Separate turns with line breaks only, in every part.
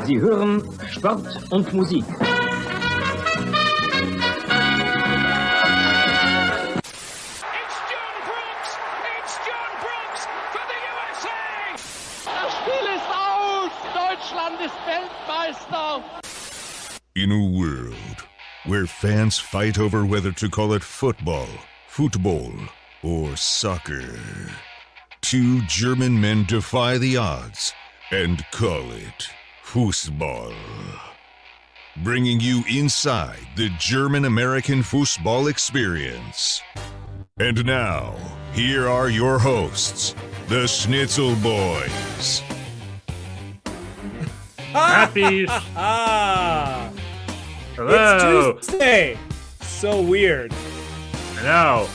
Sie hören Sport und Musik.
Das Spiel ist aus! Deutschland ist Weltmeister!
In a world where fans fight over whether to call it football, or soccer, two German men defy the odds and call it Fußball. Bringing you inside the German-American football experience. And now, here are your hosts, the Schnitzel Boys.
Happy. Hello.
It's Tuesday. So weird.
I know.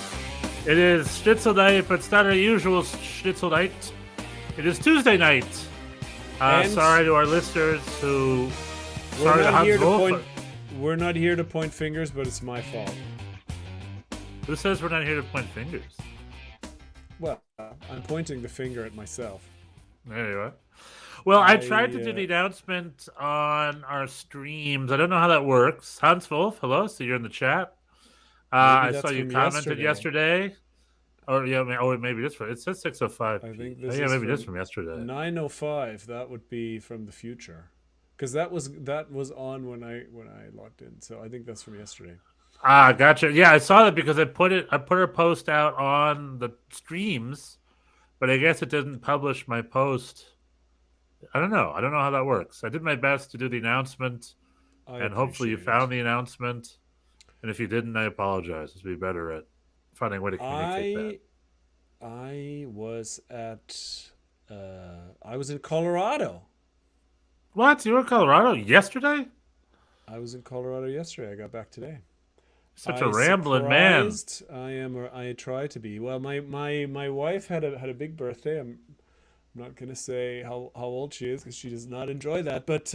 It is Schnitzel night, but it's not our usual Schnitzel night. It is Tuesday night.
And
sorry to our listeners who.
We're not here to point. We're not here to point fingers, but it's my fault.
Who says we're not here to point fingers?
Well, I'm pointing the finger at myself.
There you are. Well, I tried to do the announcement on our streams. I don't know how that works. Hans Wolf, hello. So you're in the chat. I saw you commented yesterday. Oh yeah, maybe this from. It says 6:05.
I think this
maybe this from yesterday.
9:05. That would be from the future, because that was on when I logged in. So I think that's from yesterday.
Ah, gotcha. Yeah, I saw that because I put a post out on the streams, but I guess it didn't publish my post. I don't know how that works. I did my best to do the announcement, and hopefully you found the announcement. And if you didn't, I apologize. Let's be better at finding a way to communicate that.
I was in Colorado.
What? You were in Colorado yesterday?
I was in Colorado yesterday. I got back today.
Such a rambling man.
I try to be. Well, my wife had a big birthday. I'm not gonna say how old she is because she does not enjoy that. But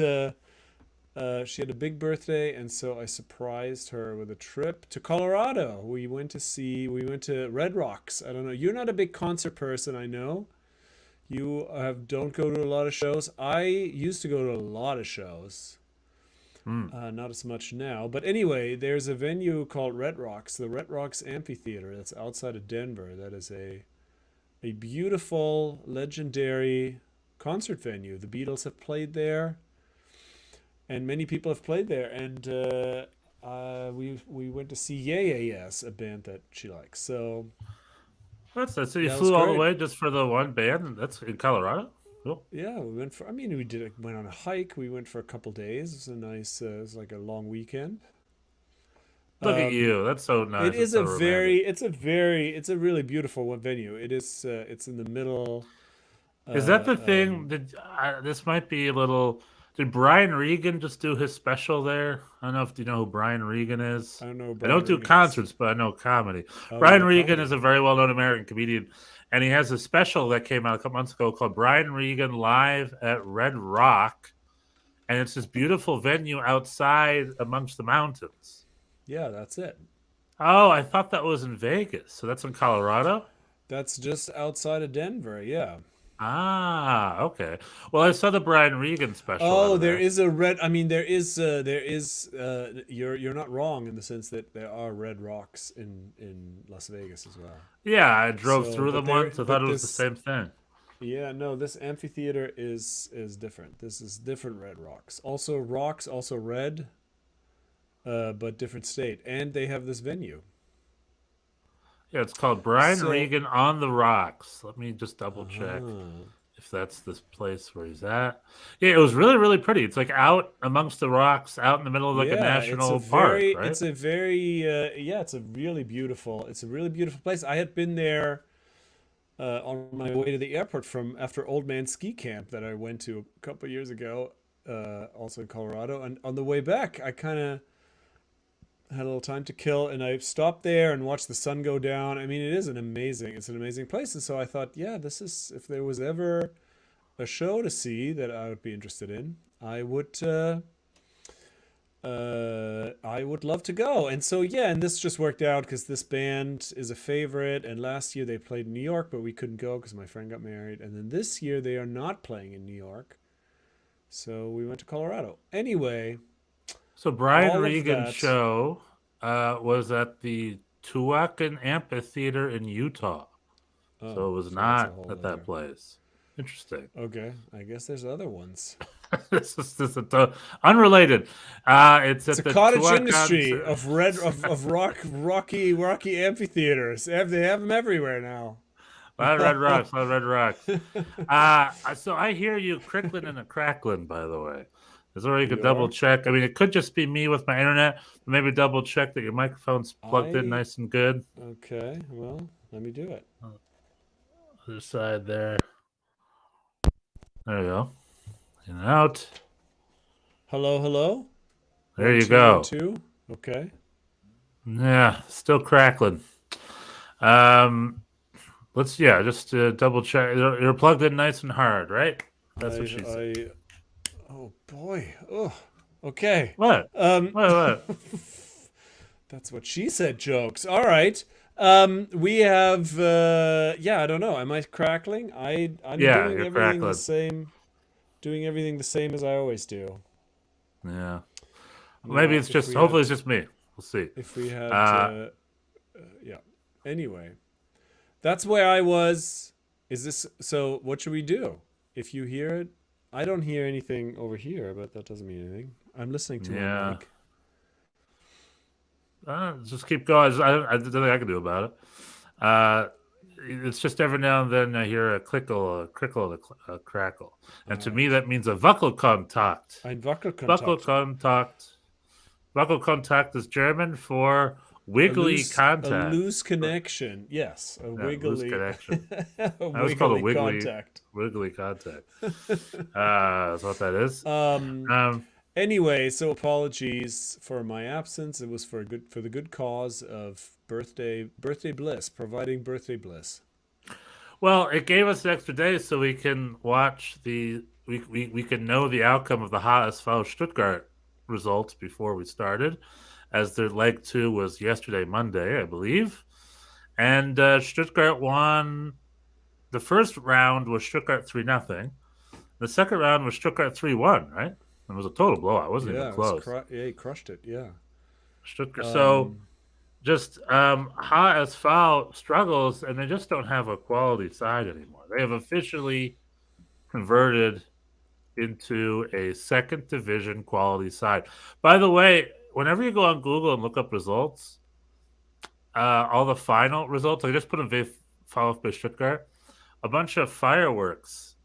she had a big birthday, and so I surprised her with a trip to Colorado. We went to Red Rocks. I don't know. You're not a big concert person, I know. You don't go to a lot of shows. I used to go to a lot of shows. Not as much now. But anyway, there's a venue called Red Rocks, the Red Rocks Amphitheater that's outside of Denver. That is a beautiful, legendary concert venue. The Beatles have played there, and many people have played there. And we went to see Yes, a band that she likes. So
that's so you flew all the way just for the one band? That's in Colorado? Cool.
Yeah, we went on a hike. We went for a couple days. It was a nice, it was like a long weekend.
Look at you. That's so nice.
It's a really beautiful venue. It is, it's in the middle.
Is that the thing? This might be a little, did Brian Regan just do his special there? I don't know if you know who Brian Regan is.
I don't know.
I don't do concerts, but I know comedy. Brian Regan is a very well-known American comedian. And he has a special that came out a couple months ago called Brian Regan Live at Red Rock. And it's this beautiful venue outside amongst the mountains.
Yeah, that's it.
Oh, I thought that was in Vegas. So that's in Colorado?
That's just outside of Denver, yeah.
Ah, okay. Well, I saw the Brian Regan special.
Oh, there is a red. I mean, there is. You're not wrong in the sense that there are Red Rocks in Las Vegas as well.
Yeah, I drove through them once. I thought it was the same thing.
Yeah, no, this amphitheater is different. This is different Red Rocks. Also red, but different state, and they have this venue.
Yeah, it's called Brian Regan on the Rocks. Let me just double check if that's this place where he's at. Yeah, it was really, really pretty. It's like out amongst the rocks, out in the middle of like a national park, right?
It's a really beautiful place. I had been there on my way to the airport from after Old Man Ski Camp that I went to a couple of years ago, also in Colorado. And on the way back, I kind of had a little time to kill, and I stopped there and watched the sun go down. I mean, it's an amazing place. And so I thought, yeah, this is, if there was ever a show to see that I would be interested in, I would love to go. And so, yeah, and this just worked out because this band is a favorite. And last year they played in New York, but we couldn't go because my friend got married. And then this year they are not playing in New York. So we went to Colorado. Anyway,
So Brian
all of
Regan's
that.
show was at the Tuacan Amphitheater in Utah. So it was
that's a
not
whole
at
other.
that place. Interesting.
Okay, I guess there's other ones.
This is unrelated. It's
It's
at
a
the
cottage
Tuacan
industry of rocky amphitheaters. They have them everywhere now.
A lot of red rocks. A lot of red rocks. So I hear you crickling and a crackling. By the way, is there you could
You
double
are?
check? I mean, it could just be me with my internet. But maybe double check that your microphone's plugged in nice and good.
Okay, well, let me do it.
Other side there. There you go. In and out.
Hello, hello.
There
1,
you
2,
go.
1, 2. Okay.
Yeah, still crackling. Let's just double check. You're plugged in nice and hard, right? That's what she said.
Oh boy. Oh. Okay.
What? What?
That's what she said. Jokes. All right. We have. I don't know. Am I crackling? I'm doing everything
crackling.
the same. Doing everything the same as I always do.
Yeah. Maybe it's just. Hopefully, it's just me. We'll see.
If we had. Yeah. Anyway, that's where I was. Is this so? What should we do? If you hear it, I don't hear anything over here, but that doesn't mean anything. I'm listening to a mic.
Just keep going. I don't think I can do about it. It's just every now and then I hear a crickle, a crackle. And to me, that means a Wackelkontakt.
Ein Wackelkontakt.
Wackelkontakt is German for wiggly contact.
A loose connection. Yes, a wiggly
loose connection.
a
That was called a wiggly
contact.
Wiggly contact. That's what that is.
Anyway, so apologies for my absence. It was for the good cause of birthday bliss, providing birthday bliss.
Well, it gave us an extra day so we can watch we can know the outcome of the HSV Stuttgart results before we started, as their leg 2 was yesterday, Monday, I believe. And Stuttgart won. The first round was Stuttgart 3-0. The second round was Stuttgart 3-1, right? It was a total blowout. It wasn't even close.
He crushed it, yeah.
Stuttgart. So just HSV struggles, and they just don't have a quality side anymore. They have officially converted into a second division quality side. By the way, whenever you go on Google and look up results, all the final results, I just put in VfB Stuttgart, a bunch of fireworks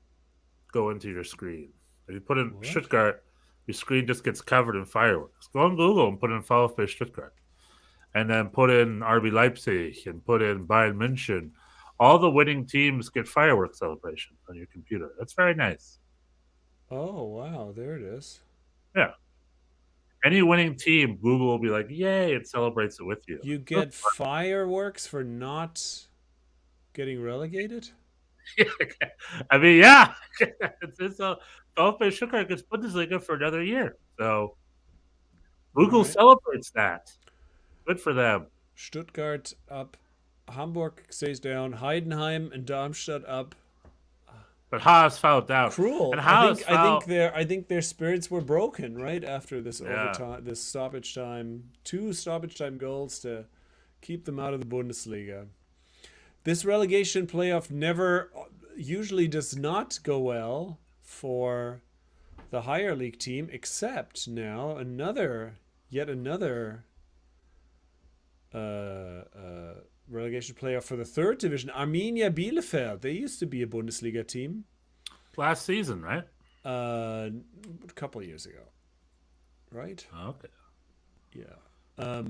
go into your screen. If you put in Stuttgart, your screen just gets covered in fireworks. Go on Google and put in VfB Stuttgart. And then put in RB Leipzig and put in Bayern München. All the winning teams get fireworks celebrations on your computer. That's very nice.
Oh, wow. There it is.
Yeah. Any winning team, Google will be like, yay, it celebrates it with you.
You get fireworks for not getting relegated?
I mean, yeah. It's VfB Stuttgart gets Bundesliga for another year. So Google celebrates that. Good for them.
Stuttgart up. Hamburg stays down. Heidenheim and Darmstadt up.
But HSV down.
Cruel.
And
I think their spirits were broken right after this overtime, this stoppage time. 2 stoppage time goals to keep them out of the Bundesliga. This relegation playoff usually does not go well for the higher league team, except now yet another relegation playoff for the 3rd division. Arminia Bielefeld. They used to be a Bundesliga team.
Last season, right?
A couple of years ago. Right?
Okay.
Yeah.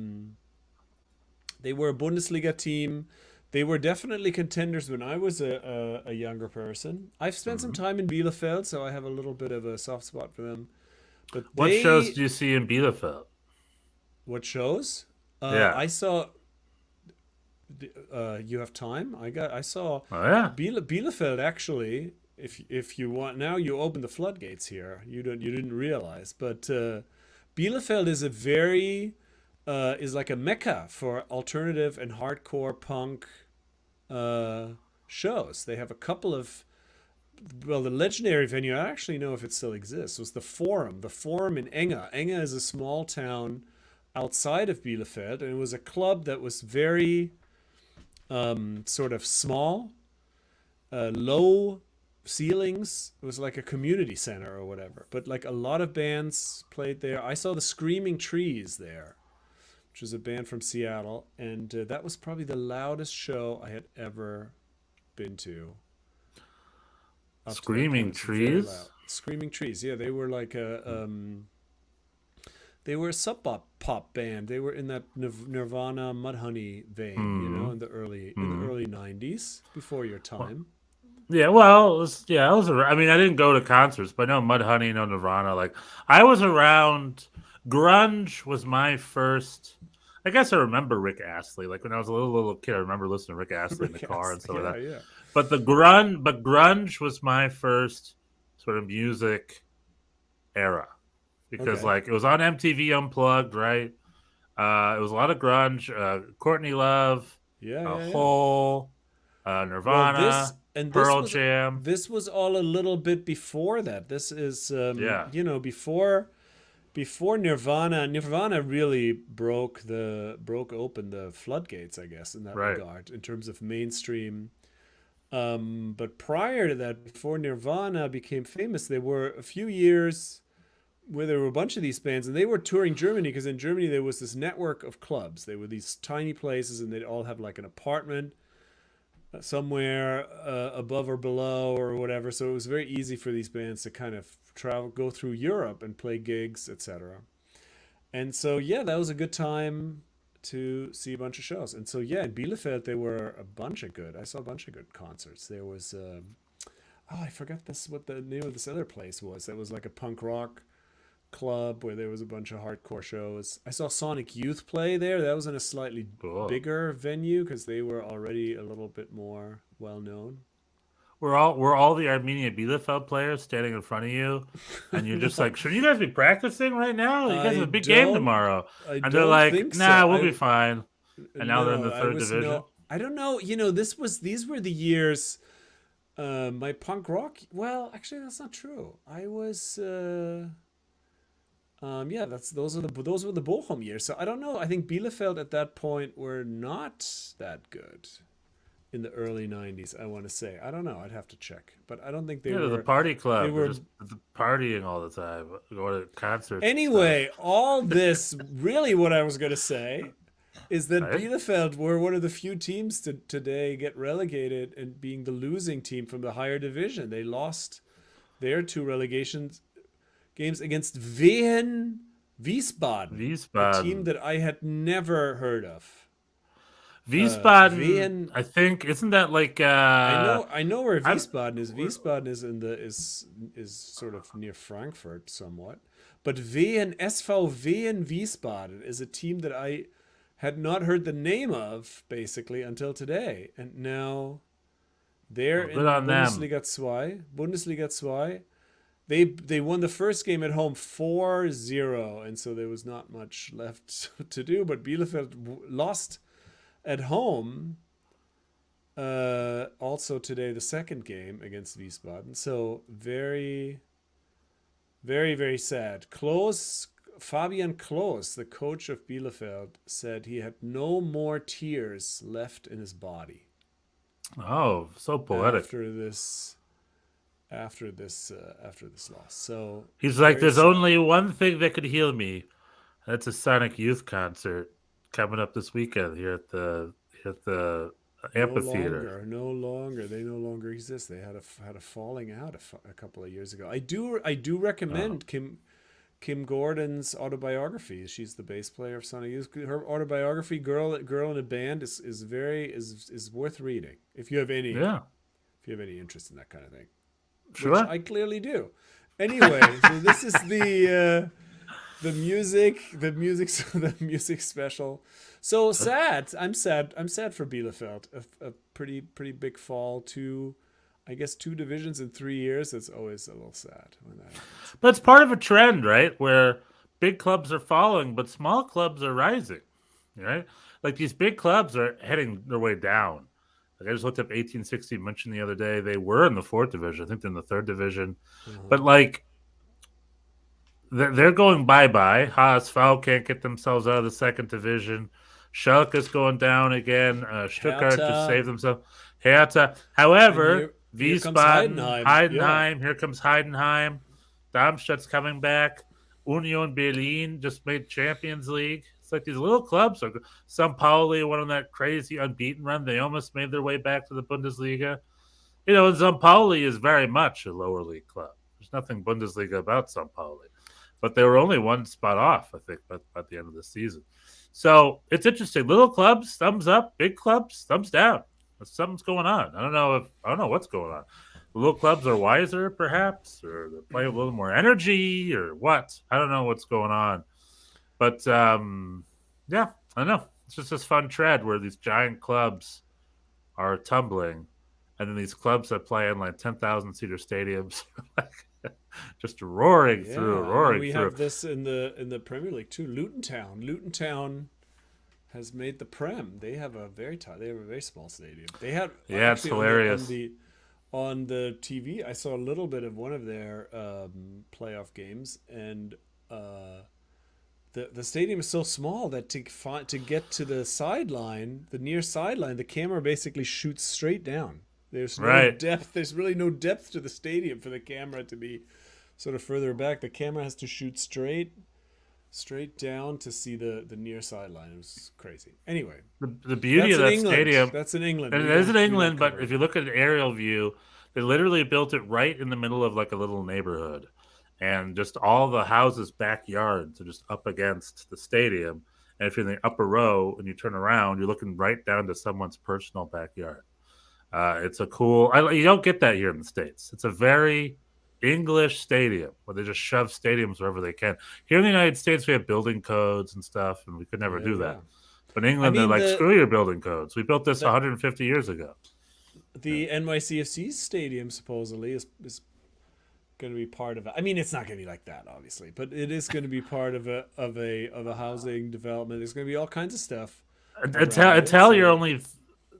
They were a Bundesliga team. They were definitely contenders when I was a younger person. I've spent some time in Bielefeld, so I have a little bit of a soft spot for them. But
what shows do you see in Bielefeld?
What shows? I saw. You have time? I saw.
Oh yeah.
Bielefeld actually. If you want now, you open the floodgates here. You didn't realize, but Bielefeld is is like a mecca for alternative and hardcore punk shows. They have a couple of well, the legendary venue, I actually know if it still exists, was the Forum. The Forum in Enge. Enge is a small town outside of Bielefeld, and it was a club that was very sort of small, low ceilings. It was like a community center or whatever. But like a lot of bands played there. I saw the Screaming Trees there, which is a band from Seattle, and that was probably the loudest show I had ever been to.
Screaming Trees?
Screaming Trees, yeah, they were like they were a sub pop band. They were in that Nirvana Mudhoney vein, in the early 90s, before your time.
Yeah, well, I was around. I mean, I didn't go to concerts, but I know Mudhoney, no Nirvana. Like, I was around. Grunge was my first. I guess I remember Rick Astley. Like when I was a little kid, I remember listening to Rick Astley in the car and stuff like that.
Yeah.
But grunge was my first sort of music era because like it was on MTV Unplugged, right? It was a lot of grunge. Courtney Love, Hole, Nirvana, Pearl Jam.
This was all a little bit before that. This is before Nirvana. Nirvana really broke open the floodgates, I guess, in that regard, in terms of mainstream. But prior to that, before Nirvana became famous, there were a few years where there were a bunch of these bands, and they were touring Germany, because in Germany there was this network of clubs. They were these tiny places, and they'd all have like an apartment somewhere above or below or whatever. So it was very easy for these bands to kind of go through Europe and play gigs, etc. And so, that was a good time to see a bunch of shows. And so, in Bielefeld, there were I saw a bunch of good concerts. There was, I forgot what the name of this other place was. That was like a punk rock club where there was a bunch of hardcore shows. I saw Sonic Youth play there. That was in a slightly bigger venue because they were already a little bit more well known.
We're all the Armenia Bielefeld players standing in front of you, and you're just like, shouldn't you guys be practicing right now? You guys have a big game tomorrow. And they're like, we'll be fine. And now they're in the third division.
I don't know. These were the years my punk rock. Well, actually, that's not true. I was. Those were the Bochum years. So I don't know. I think Bielefeld at that point were not that good in the early 90s, I want to say. I don't know. I'd have to check. But I don't think they were.
The party club. They were just partying all the time. Go to concerts.
Anyway, all this, really what I was going to say is that Bielefeld were one of the few teams to today get relegated and being the losing team from the higher division. They lost their 2 relegations games against Wien Wiesbaden, a team that I had never heard of.
Wiesbaden, I think, isn't that like?
I know where Wiesbaden is. Wiesbaden is sort of near Frankfurt, somewhat. But SV Wien Wiesbaden is a team that I had not heard the name of basically until today, and now they're in Bundesliga 2. They won the first game at home 4-0, and so there was not much left to do. But Bielefeld lost at home also today, the second game against Wiesbaden. So very, very, very sad. Fabian Klos, the coach of Bielefeld, said he had no more tears left in his body.
Oh, so poetic.
After this loss. So
he's like, there's only one thing that could heal me. That's a Sonic Youth concert coming up this weekend here at the amphitheater.
No longer. They no longer exist. They had a falling out a couple of years ago. I do recommend Kim Gordon's autobiography. She's the bass player of Sonic Youth. Her autobiography, Girl in a Band, is worth reading if you have any interest in that kind of thing.
Sure.
Which I clearly do. Anyway, so this is the music special. So sad. I'm sad for Bielefeld. A pretty big fall to, I guess, 2 divisions in 3 years. It's always a little sad when that happens.
But it's part of a trend, right? Where big clubs are falling, but small clubs are rising, right? Like these big clubs are heading their way down. Like I just looked up 1860 München the other day. They were in the 4th division. I think they're in the 3rd division. But like they're going bye-bye. HSV can't get themselves out of the 2nd division. Schalke's going down again. Stuttgart
Hertha.
just saved themselves. Hertha. However,
here comes
Wiesbaden,
Heidenheim.
here comes Heidenheim. Darmstadt's coming back. Union Berlin just made Champions League. It's like these little clubs. St. Pauli went on that crazy unbeaten run. They almost made their way back to the Bundesliga. And St. Pauli is very much a lower league club. There's nothing Bundesliga about St. Pauli. But they were only one spot off, I think, at the end of the season. So it's interesting. Little clubs, thumbs up. Big clubs, thumbs down. Something's going on. I don't know what's going on. The little clubs are wiser, perhaps, or they're playing a little more energy, or what? I don't know what's going on. But yeah, I don't know. It's just this fun trend where these giant clubs are tumbling, and then these clubs that play in like 10,000 seater stadiums, just roaring through.
We have this in the Premier League too. Luton Town has made the Prem. They have a very small stadium. They had
it's hilarious.
On the TV, I saw a little bit of one of their playoff games, and the stadium is so small that to get to the sideline, the near sideline, the camera basically shoots straight down. There's no depth. There's really no depth to the stadium for the camera to be sort of further back. The camera has to shoot straight down to see the near sideline. It was crazy. Anyway,
the beauty of that stadium.
That's in England.
And it is in England, but if you look at an aerial view, they literally built it right in the middle of like a little neighborhood, and just all the houses' backyards are just up against the stadium. And if you're in the upper row and you turn around, you're looking right down to someone's personal backyard. It's a cool. You don't get that here in the States. It's a very English stadium where they just shove stadiums wherever they can. Here in the United States, we have building codes and stuff, and we could never do that. But in England, they're like, screw your building codes. We built this 150 years ago.
The NYCFC stadium supposedly is going to be part of it. I mean, it's not going to be like that, obviously, but it is going to be part of a housing development. There's going to be all kinds of stuff.
Until you're only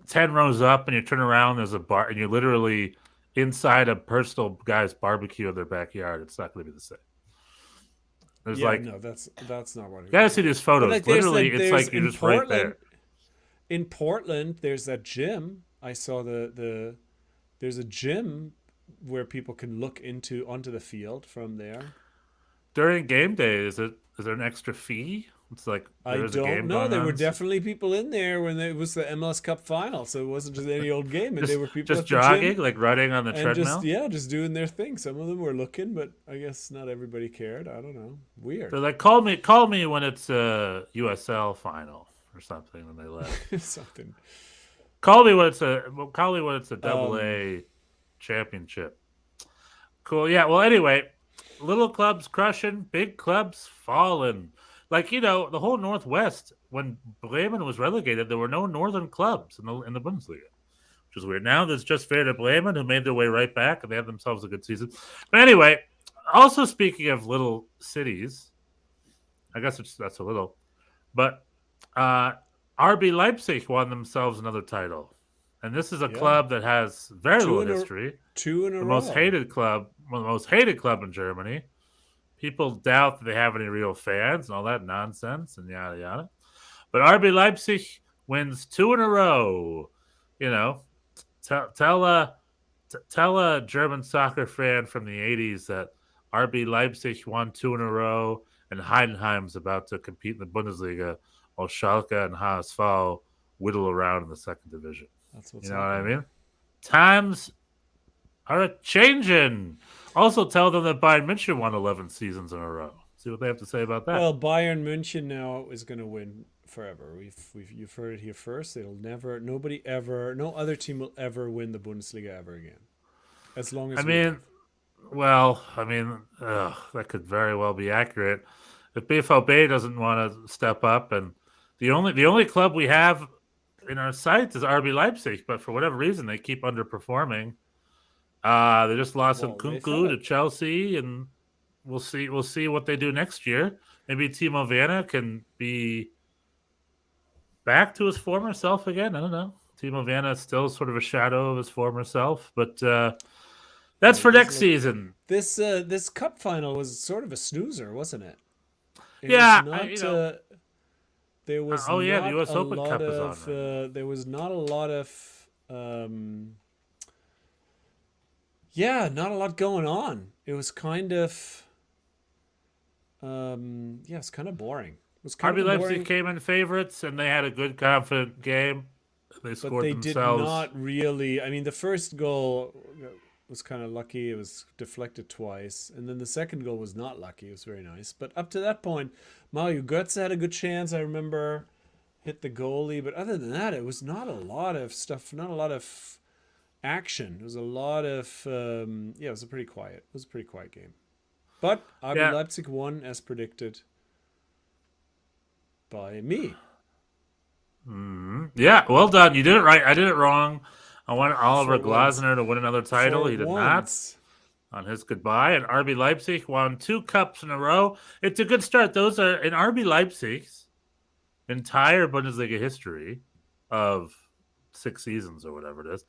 10 rows up and you turn around, there's a bar, and you're literally inside a personal guy's barbecue in their backyard. It's not going to be the same. There's
that's not what.
You gotta see these photos. Like, literally, it's like you're just right there.
In Portland, there's that gym. I saw there's a gym where people can look onto the field from there.
During game day, is there an extra fee? It's like
I don't know. There were definitely people in there when it was the MLS Cup final, so it wasn't just any old game. And there were people
just jogging, like running on the treadmill.
Just doing their thing. Some of them were looking, but I guess not everybody cared. I don't know. Weird.
They're like, call me when it's a USL final or something, and they left.
Something.
Call me when it's a double A championship. Cool. Yeah. Well, anyway, little clubs crushing, big clubs falling. Like, the whole Northwest, when Bremen was relegated, there were no northern clubs in the Bundesliga, which is weird. Now there's just Werder Bremen, who made their way right back, and they had themselves a good season. But anyway, also speaking of little cities, I guess that's a little, but RB Leipzig won themselves another title. And this is a club that has very little history.
Two in a row.
The most hated club in Germany. People doubt that they have any real fans and all that nonsense and yada yada. But RB Leipzig wins 2 in a row. Tell a German soccer fan from the 80s that RB Leipzig won 2 in a row and Heidenheim's about to compete in the Bundesliga while Schalke and HSV whittle around in the 2nd division.
That's what's
what I mean? Times are a-changing. Also tell them that Bayern München won 11 seasons in a row. See what they have to say about that.
Well, Bayern München now is going to win forever. You've heard it here first. No other team will ever win the Bundesliga ever again. As long as
that could very well be accurate. If BVB doesn't want to step up, and the only club we have in our sights is RB Leipzig, but for whatever reason they keep underperforming. They just lost Nkunku to Chelsea, and we'll see what they do next year. Maybe Timo Werner can be back to his former self again. I don't know. Timo Werner is still sort of a shadow of his former self, but that's for next season.
This cup final was sort of a snoozer, wasn't it? It
Yeah,
was not. There was
the
not
U.S.
a
Open
lot
Cup is
of.
on. Right?
There was not a lot of. Not a lot going on. It was kind of. It's kind of boring. It was kind
RB
of
Leipzig
boring,
came in favorites, and they had a good, confident game. They
but
scored
they
themselves.
did not really. I mean, the first goal was kind of lucky. It was deflected twice, and then the second goal was not lucky. It was very nice. But up to that point, Mario Götze had a good chance. I remember hit the goalie, but other than that, it was not a lot of stuff. Not a lot of action. It was a lot of it was a pretty quiet. It was a pretty quiet game. But RB Leipzig won as predicted by me.
Yeah, well done. You did it right. I did it wrong. I wanted Oliver
For once.
Glasner to win another title.
For
He did
once.
not on his goodbye. And RB Leipzig won 2 cups in a row. It's a good start. Those are in RB Leipzig's entire Bundesliga history of 6 seasons or whatever it is.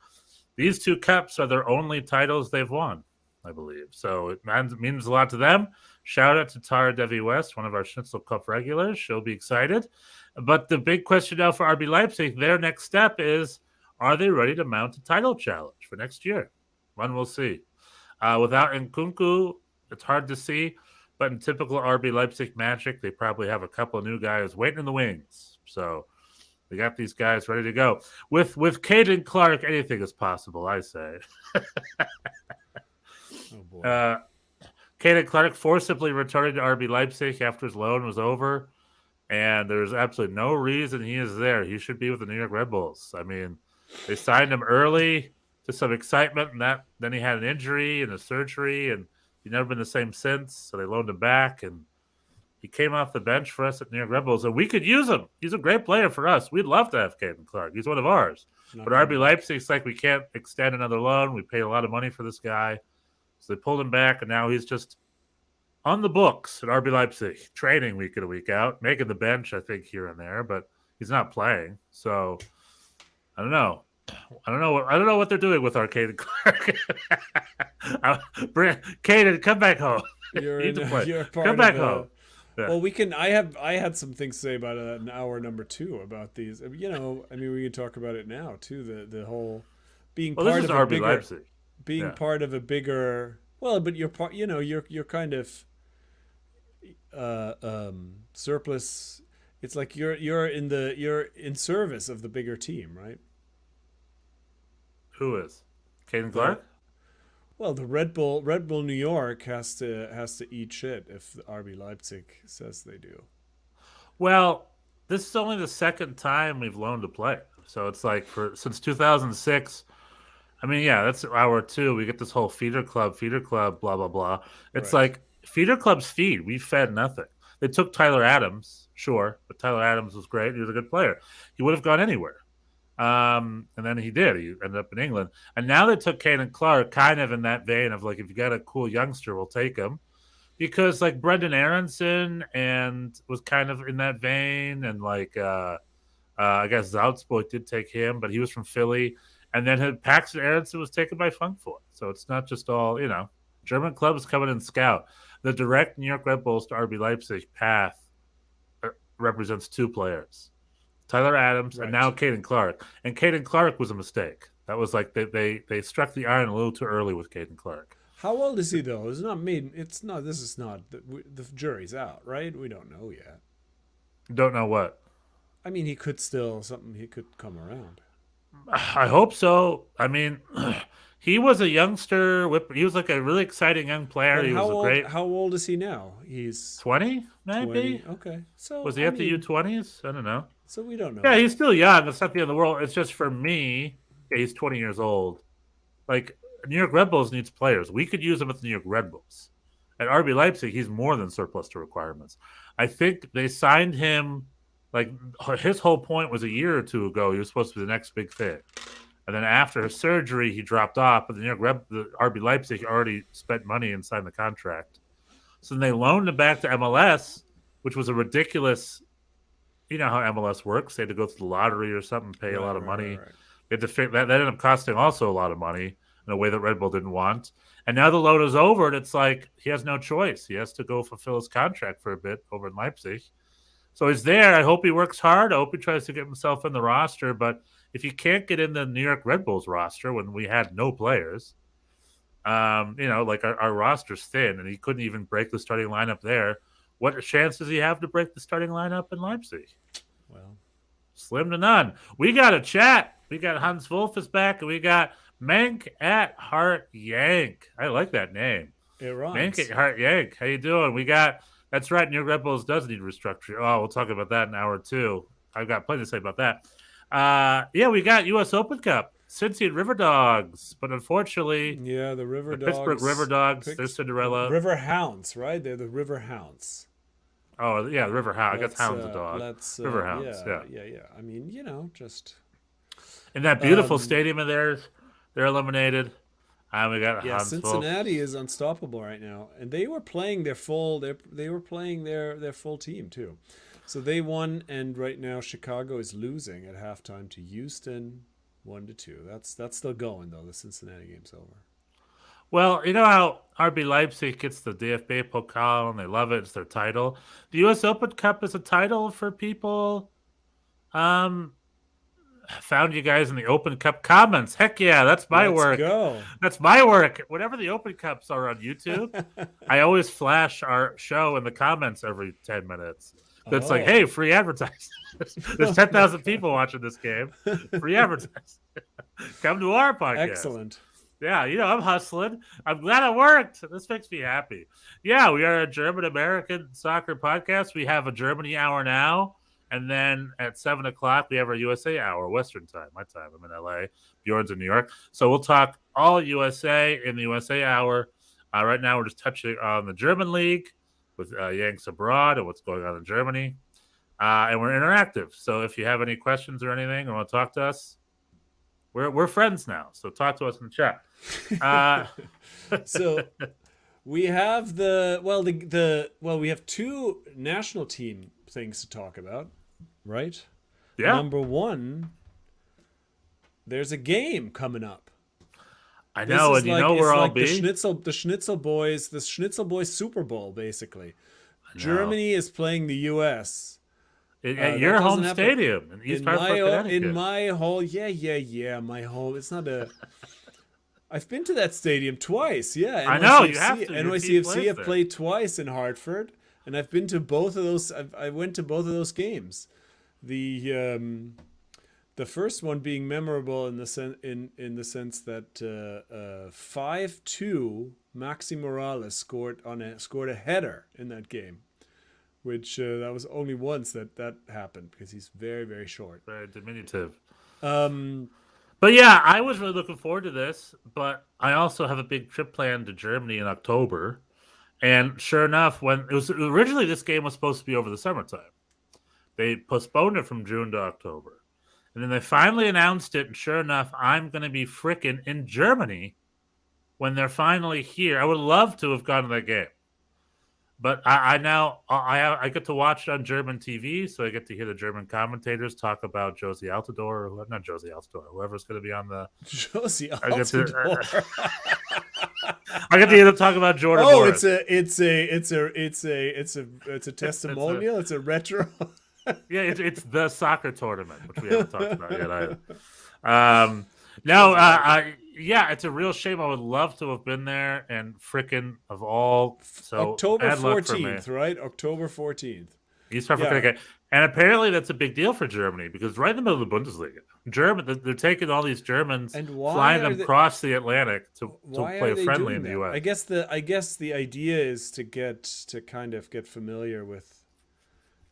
These 2 cups are their only titles they've won, I believe. So it means a lot to them. Shout out to Tara Devi West, one of our Schnitzel Cup regulars. She'll be excited. But the big question now for RB Leipzig, their next step is, are they ready to mount a title challenge for next year? One will see. Without Nkunku, it's hard to see. But in typical RB Leipzig magic, they probably have a couple of new guys waiting in the wings. So they got these guys ready to go. With Caden Clark, anything is possible, I say.
Oh boy.
Caden Clark forcibly returned to RB Leipzig after his loan was over, and there's absolutely no reason he is there. He should be with the New York Red Bulls. I mean, they signed him early to some excitement, and then he had an injury and a surgery, and he's never been the same since. So they loaned him back, and he came off the bench for us at New York Red Bulls, and we could use him. He's a great player for us. We'd love to have Caden Clark. He's one of ours. But RB Leipzig's like, we can't extend another loan. We paid a lot of money for this guy. So they pulled him back, and now he's just on the books at RB Leipzig, training week in, a week out, making the bench, I think, here and there, but he's not playing. So I don't know. I don't know what they're doing with our Caden Clark. Caden, come back home.
You're part
come back
of
home. Yeah.
Well, we can. I had some things to say about an hour number 2 about these. You know, I mean, we can talk about it now too. The whole being part
this is
of
RB
a bigger,
Leipzig.
being part of a bigger. Well, but you're part. You know, you're kind of surplus. It's like you're in service of the bigger team, right?
Who is Caden Clark?
Well, the Red Bull New York has to eat shit if the RB Leipzig says they do.
Well, this is only the second time we've loaned a player, so it's like since 2006. I mean, yeah, that's hour 2. We get this whole feeder club, blah blah blah. It's like feeder clubs feed. We fed nothing. They took Tyler Adams, sure, but Tyler Adams was great. He was a good player. He would have gone anywhere. And then he did. He ended up in England. And now they took Caden Clark kind of in that vein of like, if you got a cool youngster, we'll take him. Because like Brendan Aronson and was kind of in that vein. And like, I guess Salzburg did take him, but he was from Philly. And then Paxton Aronson was taken by Frankfurt. So it's not just all, German clubs coming in scout. The direct New York Red Bulls to RB Leipzig path represents 2 players. Tyler Adams, and now Caden Clark. And Caden Clark was a mistake. That was like they struck the iron a little too early with Caden Clark.
How old is he though? It's not made. It's not. This is not. The jury's out, right? We don't know yet.
Don't know what.
I mean, he could still something. He could come around.
I hope so. I mean, he was a youngster. He was like a really exciting young player. He was great.
How old is he now? He's
20, maybe.
20. Okay, so
was he at the U20s? I don't know.
So we don't know.
Yeah, he's still young. It's not the end of the world. It's just for me. Yeah, he's 20 years old. Like New York Red Bulls needs players. We could use him at the New York Red Bulls. At RB Leipzig, he's more than surplus to requirements. I think they signed him. Like his whole point was a year or 2 ago. He was supposed to be the next big thing. And then after his surgery, he dropped off. But the RB Leipzig already spent money and signed the contract. So then they loaned him back to MLS, which was a ridiculous. You know how MLS works. They had to go through the lottery or something, pay a lot of money. Right. They had to that ended up costing also a lot of money in a way that Red Bull didn't want. And now the load is over, and it's like he has no choice. He has to go fulfill his contract for a bit over in Leipzig. So he's there. I hope he works hard. I hope he tries to get himself in the roster. But if you can't get in the New York Red Bulls roster when we had no players, like our roster's thin, and he couldn't even break the starting lineup there. What chance does he have to break the starting lineup in Leipzig?
Well,
slim to none. We got a chat. We got Hans Wolf is back, and we got Mank at Heart Yank. I like that name.
It rhymes.
Mank at Heart Yank. How you doing? That's right. New York Red Bulls does need restructuring. Oh, we'll talk about that in hour 2. I've got plenty to say about that. We got U.S. Open Cup. Cincy and River Dogs, but unfortunately,
the River Dogs,
Pittsburgh River Dogs, they're Cinderella.
River Hounds, right? They're the River Hounds.
Oh yeah, the River Hounds. I guess Hound's a dog. River Hounds.
Yeah. I mean, just
in that beautiful stadium of theirs, they're eliminated. We got
Cincinnati is unstoppable right now, and they were playing their full. They were playing their full team too, so they won. And right now, Chicago is losing at halftime to Houston, 1-2. That's still going though. The Cincinnati game's over.
Well, you know how RB Leipzig gets the DFB Pokal and they love it. It's their title. The U.S. Open Cup is a title for people. Found you guys in the Open Cup comments. Heck yeah, that's my work.
Let's go.
That's my work. Whenever the Open Cups are on YouTube, I always flash our show in the comments every 10 minutes. It's like, hey, free advertising. There's 10,000 people watching this game. Free advertising. Come to our podcast.
Excellent.
Yeah, I'm hustling. I'm glad it worked. This makes me happy. Yeah, we are a German-American soccer podcast. We have a Germany hour now. And then at 7 o'clock, we have our USA hour, Western time. My time. I'm in LA. Bjorn's in New York. So we'll talk all USA in the USA hour. Right now, we're just touching on the German league with Yanks abroad and what's going on in Germany. And we're interactive. So if you have any questions or anything or want to talk to us, we're friends now. So talk to us in the chat.
So we have we have 2 national team things to talk about, right?
Yeah.
Number 1, there's a game coming up.
I know, and where I'll be.
The Schnitzel Boys Super Bowl, basically. Germany is playing the U.S.
At your home stadium in East Hartford, Connecticut.
In my whole, my home. It's not a. I've been to that stadium twice. Yeah,
I know you have to.
NYCFC have played twice in Hartford, and I've been to both of those. I went to both of those games. The first one being memorable in the sense that 5-2 Maxi Morales scored a header in that game, which that was only once that happened because he's very, very short,
very diminutive. But yeah, I was really looking forward to this, but I also have a big trip planned to Germany in October. And sure enough, when it was originally this game was supposed to be over the summertime, they postponed it from June to October. And then they finally announced it, and sure enough, I'm going to be frickin' in Germany when they're finally here. I would love to have gone to that game. But I get to watch it on German TV, so I get to hear the German commentators talk about Josie Altidore, or not Josie Altidore, whoever's going to be on the
Josie Altidore.
I get to hear them talk about Jordan.
Oh,
Morris.
it's a testimonial. It's a retro.
Yeah, it's the soccer tournament, which we haven't talked about yet. Yeah, it's a real shame. I would love to have been there, and frickin' of all. So
October 14th, right? October 14th.
East Hartford, Connecticut. And apparently that's a big deal for Germany because right in the middle of the Bundesliga, they're taking all these Germans, flying them across the Atlantic to play friendly in the U.S.
I guess the idea is to kind of get familiar with,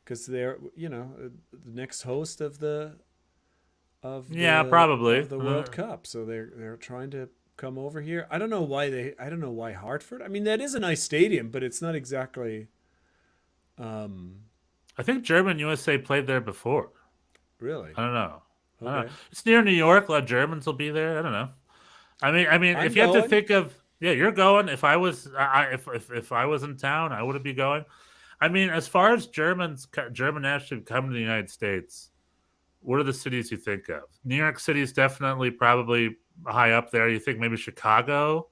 because they're the next host of the World Cup, so they're trying to come over here. I don't know why Hartford. I mean, that is a nice stadium, but it's not exactly.
I think German USA played there before.
Really?
I don't know.
Okay.
It's near New York. A lot of Germans will be there. I don't know. I mean, if you have to think of, you're going. If I was, if I was in town, I wouldn't be going. I mean, as far as German nationally come to the United States, what are the cities you think of? New York City is definitely probably high up there. You think maybe Chicago?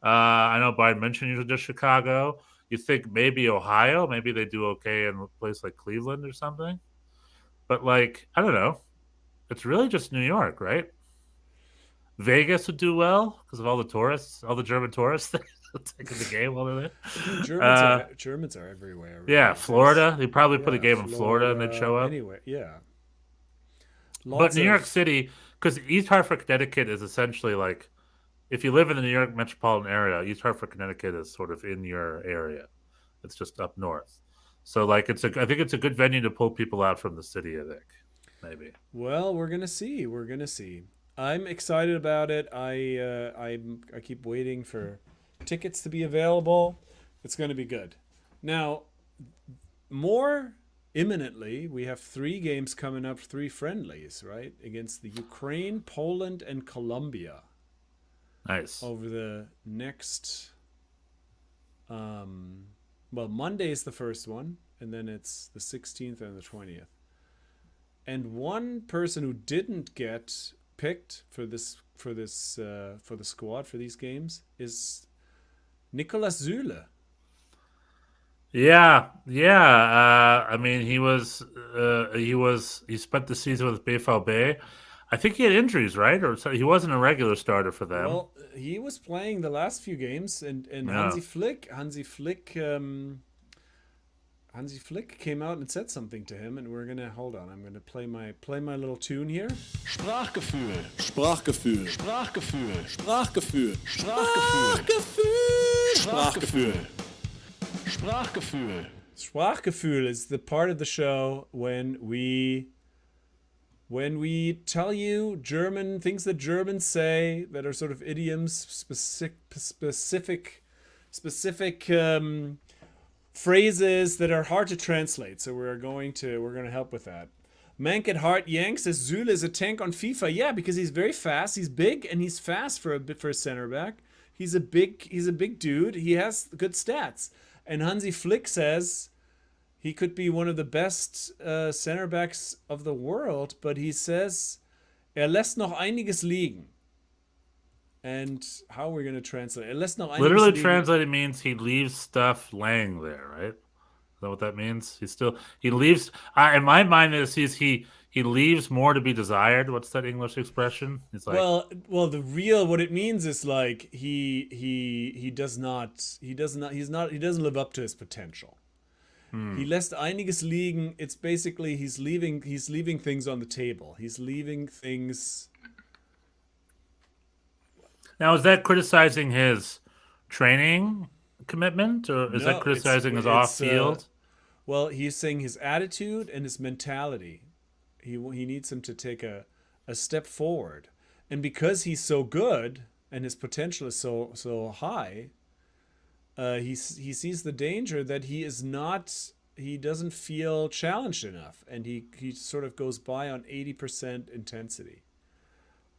I know Bayern München usually does Chicago. You think maybe Ohio? Maybe they do okay in a place like Cleveland or something. But like, I don't know. It's really just New York, right? Vegas would do well because of all the tourists, all the German tourists that taking the game while they're there.
Germans are everywhere.
Yeah,
Really.
Florida. They probably put a game in Florida and they'd show up.
Anyway, yeah.
But New York City, because East Hartford, Connecticut is essentially like, if you live in the New York metropolitan area, East Hartford, Connecticut is sort of in your area. It's just up north. So like I think it's a good venue to pull people out from the city, I think. Maybe.
Well, we're gonna see. I'm excited about it. I keep waiting for tickets to be available. It's going to be good. Now, more imminently, we have 3 games coming up, 3 friendlies, right? Against the Ukraine, Poland, and Colombia.
Nice.
Over the next Monday is the first one, and then it's the 16th and the 20th. And one person who didn't get picked for the squad for these games is Niklas Süle.
Yeah. I mean, he spent the season with BVB. I think he had injuries, right? Or he wasn't a regular starter for them.
Well, he was playing the last few games, and Hansi Flick came out and said something to him, and we're gonna hold on. I'm gonna play my little tune here.
Sprachgefühl.
Sprachgefühl is the part of the show when we tell you German things that Germans say that are sort of idioms, specific phrases that are hard to translate. So we're going to help with that. Mank at Heart Yank says Süle is a tank on FIFA. Yeah, because he's very fast. He's big and he's fast for a center back. He's a big dude. He has good stats. And Hansi Flick says he could be one of the best center backs of the world, but he says lässt noch einiges liegen. And how are we going to translate? Lässt noch einiges
Literally
liegen.
translated means he leaves stuff laying there, right? Is that what that means? He leaves. In my mind, he leaves more to be desired. What's that English expression? It's like,
well, what it means is like he doesn't live up to his potential. He lässt einiges liegen. It's basically he's leaving things on the table. He's leaving things.
Now, is that criticizing his training commitment, or is that criticizing his off-field?
Well, he's saying his attitude and his mentality. He needs him to take a step forward, and because he's so good and his potential is so high, he sees the danger that he doesn't feel challenged enough, and he sort of goes by on 80% intensity,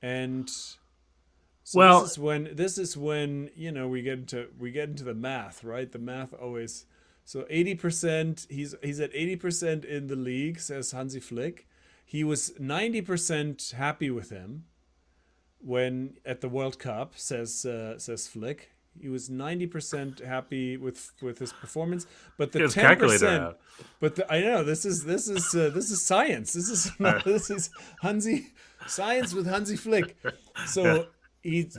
and. So
well,
this is when we get into the math, right? The math always. So 80%, he's at 80% in the league, says Hansi Flick. He was 90% happy with him when at the World Cup, says Flick. He was 90% happy with his performance, but the 10%. But I know this is science. This is Hansi science with Hansi Flick. So. In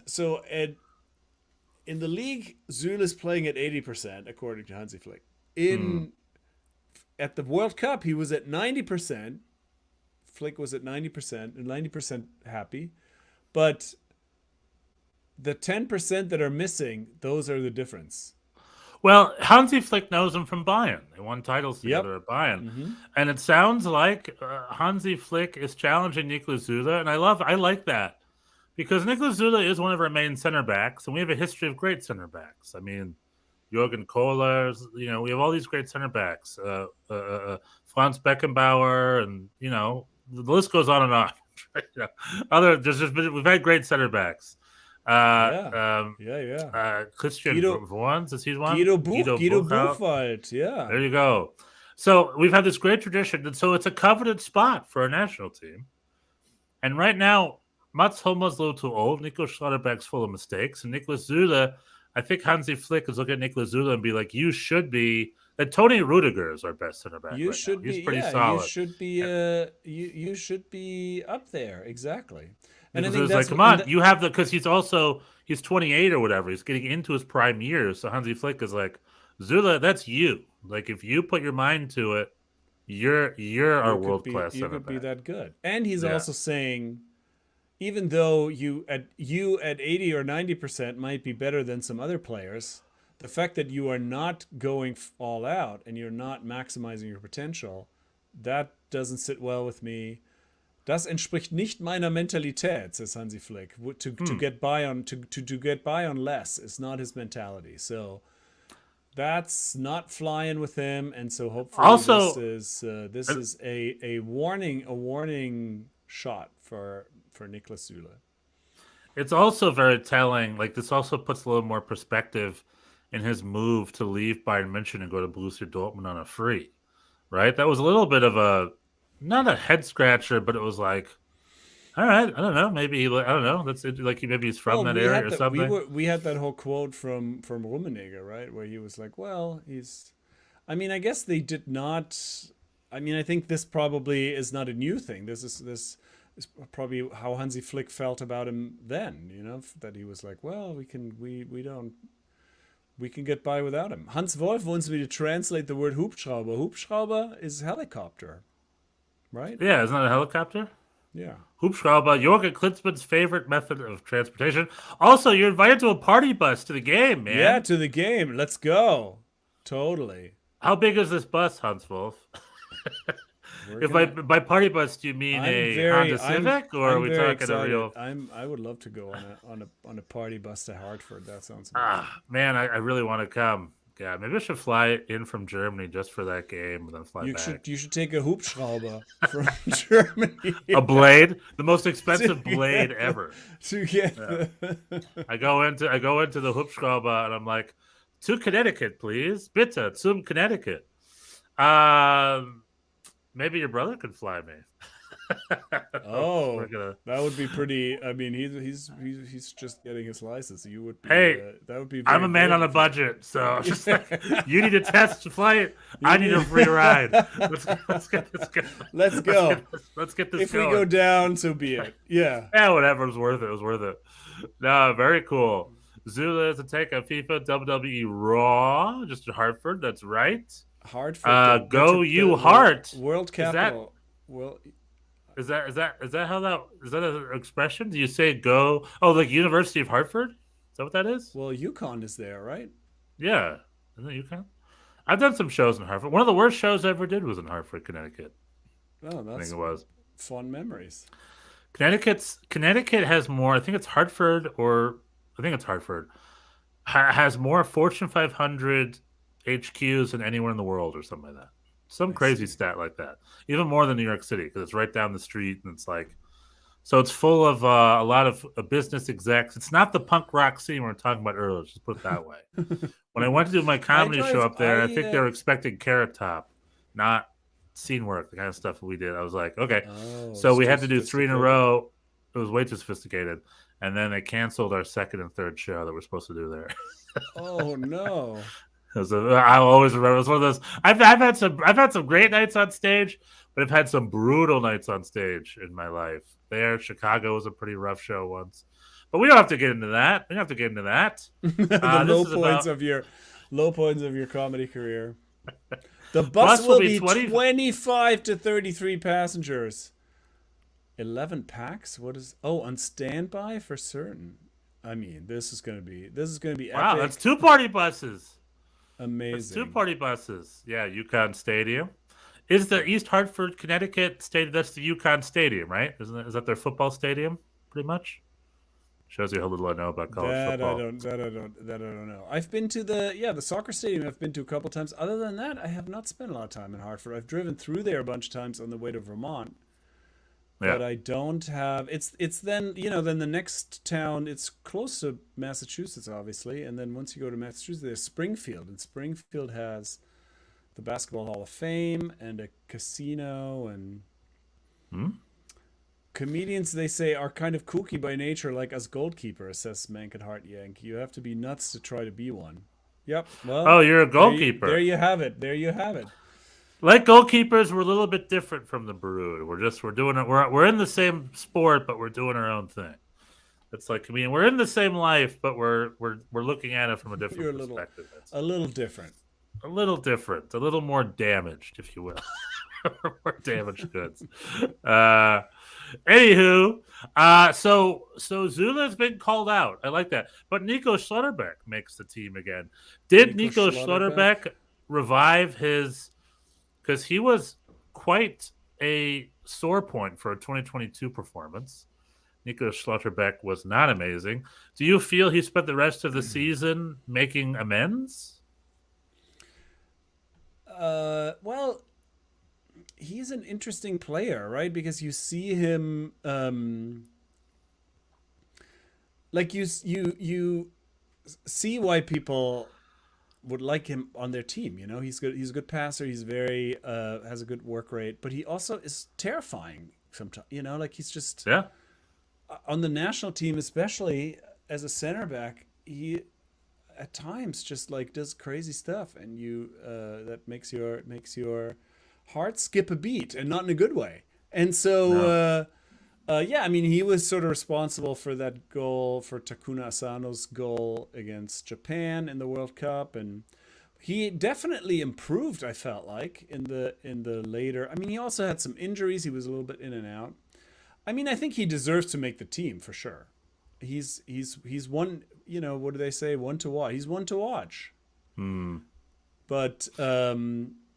the league, Süle is playing at 80%, according to Hansi Flick. At the World Cup, he was at 90%. Flick was at 90% and 90% happy. But the 10% that are missing, those are the difference.
Well, Hansi Flick knows him from Bayern. They won titles together at Bayern. Mm-hmm. And it sounds like Hansi Flick is challenging Niklas Süle, and I like that. Because Niklas Süle is one of our main center backs, and we have a history of great center backs. I mean, Jürgen Kohler, we have all these great center backs. Franz Beckenbauer, and the list goes on and on. We've had great center backs.
Christian
Wons, is he one?
Guido Buchwald, yeah.
There you go. So we've had this great tradition, and so it's a coveted spot for our national team. And right now, Mats Hummels a little too old. Nico Schlotterbeck's full of mistakes. And Niklas Süle, I think Hansi Flick is looking at Niklas Süle and be like, you should be. And Tony Rudiger is our best center back.
You
right
should
now.
be.
He's pretty
Yeah,
solid.
you should be. You should be up there exactly. And
Because
I think
it's
that's
like, come on, you have the because he's 28 or whatever. He's getting into his prime years. So Hansi Flick is like, Süle, that's you. Like if you put your mind to it, you're our world class center back.
You could be that good. And he's also saying, even though you at 80 or 90% might be better than some other players, the fact that you are not going all out and you're not maximizing your potential, that doesn't sit well with me. Das entspricht nicht meiner Mentalität, says Hansi Flick. To get by on to get by on less is not his mentality. So that's not flying with him, and so hopefully
also,
this is a warning shot for Niklas Süle.
It's also very telling. Like this also puts a little more perspective in his move to leave Bayern München and go to Borussia Dortmund on a free. Right? That was a little bit of not a head scratcher, but it was like, all right, I don't know, maybe I don't know. That's like maybe he's from that area or something.
We had that whole quote from Rummenigge, right, where he was like, well, he's. I mean, I guess they did not. I mean, I think this probably is not a new thing. This is probably how Hansi Flick felt about him then. You know, that he was like, well, we can get by without him. Hans Wolf wants me to translate the word Hubschrauber. Hubschrauber is helicopter. Right?
Yeah, isn't that a helicopter?
Yeah.
Hubschrauber, Jürgen Klinsmann's favorite method of transportation. Also, you're invited to a party bus to the game, man.
Yeah, to the game. Let's go. Totally.
How big is this bus, Hans Wolf? By party bus, do you mean Honda Civic, or are we talking excited.
A real? I would love to go on a party bus to Hartford. That sounds amazing.
Man, I really want to come. Yeah, maybe I should fly in from Germany just for that game and then fly back.
You should take a Hubschrauber from Germany.
A blade, the most expensive blade ever.
To get
I go into the Hubschrauber and I'm like, to Connecticut, please. Bitte, zum Connecticut. Maybe your brother could fly me.
That would be pretty. I mean, he's just getting his license. You would be, that would be.
I'm a man on a budget, so just like, you need a test flight. I need a free ride. Let's get this going.
Let's go.
Let's get this
if
going.
If we go down, so be it. Yeah.
Yeah, whatever. It was worth it. No, very cool. Süle is a take on FIFA WWE Raw, just in Hartford. That's right.
Hartford.
Go you Hart.
World capital.
Is that an expression? Do you say go? Oh, like University of Hartford? Is that what that is?
Well, UConn is there, right?
Yeah. Isn't it UConn? I've done some shows in Hartford. One of the worst shows I ever did was in Hartford, Connecticut.
Oh, that's
I think it was.
Fun memories.
Connecticut has more. I think it's Hartford has more Fortune 500 HQs than anywhere in the world or something like that. Some crazy stat like that. Even more than New York City because it's right down the street and it's like, so it's full of a lot of business execs. It's not the punk rock scene we were talking about earlier. Just put it that way. When I went to do my comedy show up there, I think they were expecting Carrot Top, not scene work, the kind of stuff we did. I was like, okay. So we had to do 3 in a row. It was way too sophisticated. And then they canceled our second and third show that we're supposed to do there.
Oh, no.
I'll always remember. It was one of those. I've had some great nights on stage, but I've had some brutal nights on stage in my life. Chicago was a pretty rough show once, but we don't have to get into that.
The low points of your comedy career. The bus will be 25 to 33 passengers. 11 packs. What is? On standby for certain. I mean, this is going to be
wow.
Epic.
That's 2 party buses.
Amazing.
That's 2 party buses. Yeah, UConn Stadium. Is the East Hartford, Connecticut stadium? That's the UConn Stadium, right? Is that their football stadium? Pretty much. Shows you how little I know about college football.
That I don't know. I've been to the soccer stadium. I've been to a couple times. Other than that, I have not spent a lot of time in Hartford. I've driven through there a bunch of times on the way to Vermont. Yeah. But I don't have. It's then then the next town. It's close to Massachusetts, obviously, and then once you go to Massachusetts, there's Springfield, and Springfield has the Basketball Hall of Fame and a casino and. Comedians, they say, are kind of kooky by nature, like us goalkeepers, says Mankenhart Yank. You have to be nuts to try to be one. Yep. Well.
Oh, you're a goalkeeper.
There you have it. There you have it.
Like goalkeepers, we're a little bit different from the Brood. We're doing it. We're in the same sport, but we're doing our own thing. It's like comedian. We're in the same life, but we're looking at it from a different perspective.
A little different.
A little different. A little more damaged, if you will. More damaged goods. Anywho, so Zula's been called out. I like that. But Nico Schlotterbeck makes the team again. Did Nico Schlotterbeck revive his... Because he was quite a sore point for a 2022 performance. Nico Schlotterbeck was not amazing. Do you feel he spent the rest of the season making amends?
Well... He's an interesting player, right? Because you see him, like you see why people would like him on their team. You know, he's good. He's a good passer. He's very has a good work rate, but he also is terrifying sometimes. You know, like he's just on the national team, especially as a center back. He at times just like does crazy stuff, and you that makes your heart skip a beat, and not in a good way. And so, I mean, he was sort of responsible for that goal, for Takuna Asano's goal against Japan in the World Cup, and he definitely improved. I felt like in the later. I mean, he also had some injuries. He was a little bit in and out. I mean, I think he deserves to make the team for sure. He's one. You know, what do they say? One to watch. He's one to watch. But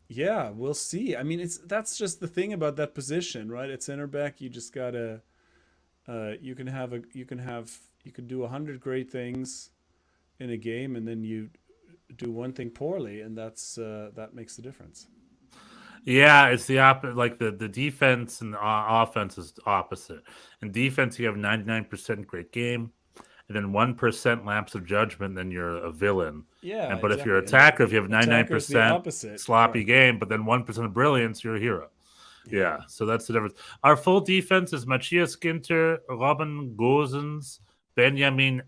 yeah, we'll see. I mean, that's just the thing about that position, right? At center back, you just gotta you can do 100 great things in a game, and then you do one thing poorly, and that makes the difference.
Yeah, it's the opposite. Like the defense and the offense is opposite. In defense, you have 99% great game, and then 1% lapse of judgment, then you're a villain.
Yeah,
but
exactly.
if you're an attacker, if you have 99% sloppy game, but then 1% of brilliance, you're a hero. Yeah, so that's the difference. Our full defense is Matthias Ginter, Robin Gosens, Benjamin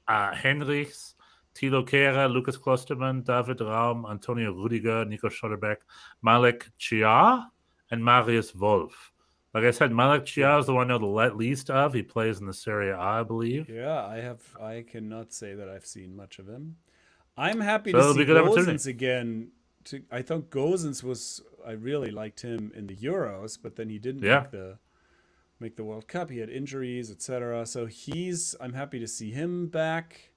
Henrichs, Thilo Kehrer, Lukas Klostermann, David Raum, Antonio Rudiger, Nico Schlotterbeck, Malek Chia, and Marius Wolf. Like I said, Malek Chia is the one I know the least of. He plays in the Serie A, I believe.
Yeah, I cannot say that I've seen much of him. I'm happy to see Gosens again. I thought Gosens I really liked him in the Euros, but then he didn't make the World Cup. He had injuries, etc. So I'm happy to see him back.